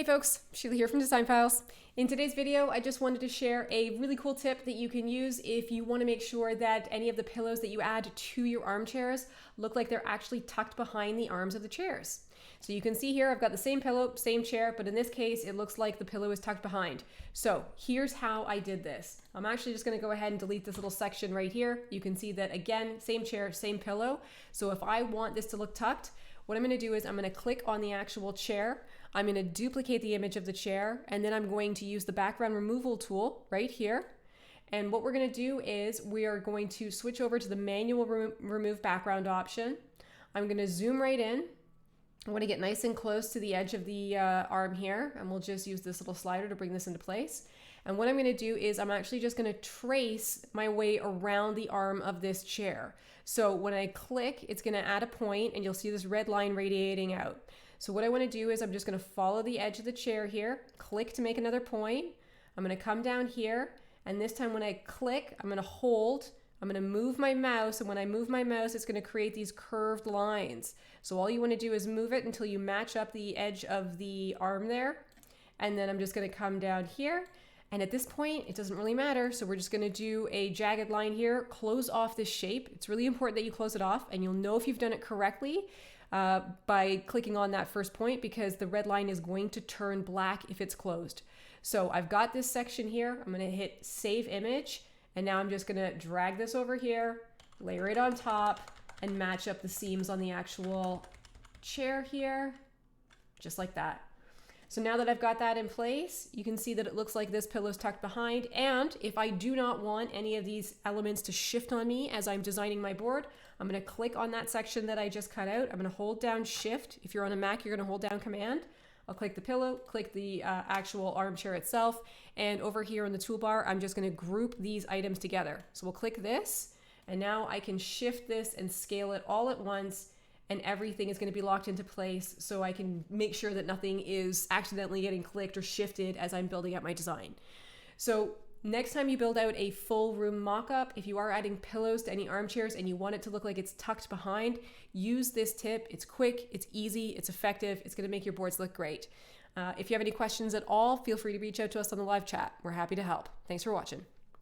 Hey folks, Sheila here from Design Files. In today's video, I just wanted to share a really cool tip that you can use if you want to make sure that any of the pillows that you add to your armchairs look like they're actually tucked behind the arms of the chairs. So you can see here, I've got the same pillow, same chair, but in this case, it looks like the pillow is tucked behind. So here's how I did this. I'm actually just going to go ahead and delete this little section right here. You can see that again, same chair, same pillow. So if I want this to look tucked, what I'm going to do is I'm going to click on the actual chair. I'm going to duplicate the image of the chair, and then I'm going to use the background removal tool right here. And what we're going to do is we are going to switch over to the manual remove background option. I'm going to zoom right in. I want to get nice and close to the edge of the arm here, and we'll just use this little slider to bring this into place. And what I'm going to do is I'm actually just going to trace my way around the arm of this chair. So when I click, it's going to add a point, and you'll see this red line radiating out. So what I want to do is I'm just going to follow the edge of the chair here, click to make another point. I'm going to come down here, and this time when I click, I'm going to hold. I'm going to move my mouse, and when I move my mouse, it's going to create these curved lines. So all you want to do is move it until you match up the edge of the arm there. And then I'm just going to come down here. And at this point, it doesn't really matter. So we're just going to do a jagged line here, close off this shape. It's really important that you close it off, and you'll know if you've done it correctly by clicking on that first point, because the red line is going to turn black if it's closed. So I've got this section here. I'm going to hit Save Image. And now I'm just going to drag this over here, layer it on top, and match up the seams on the actual chair here, just like that. So now that I've got that in place, you can see that it looks like this pillow's tucked behind. And if I do not want any of these elements to shift on me as I'm designing my board, I'm going to click on that section that I just cut out. I'm going to hold down Shift. If you're on a Mac, you're going to hold down Command. I'll click the pillow, click the actual armchair itself, and over here in the toolbar, I'm just going to group these items together. So we'll click this, and now I can shift this and scale it all at once, and everything is going to be locked into place, so I can make sure that nothing is accidentally getting clicked or shifted as I'm building out my design. So next time you build out a full room mock-up, if you are adding pillows to any armchairs and you want it to look like it's tucked behind, use this tip. It's quick, it's easy, it's effective, it's going to make your boards look great. If you have any questions at all, feel free to reach out to us on the live chat. We're happy to help. Thanks for watching.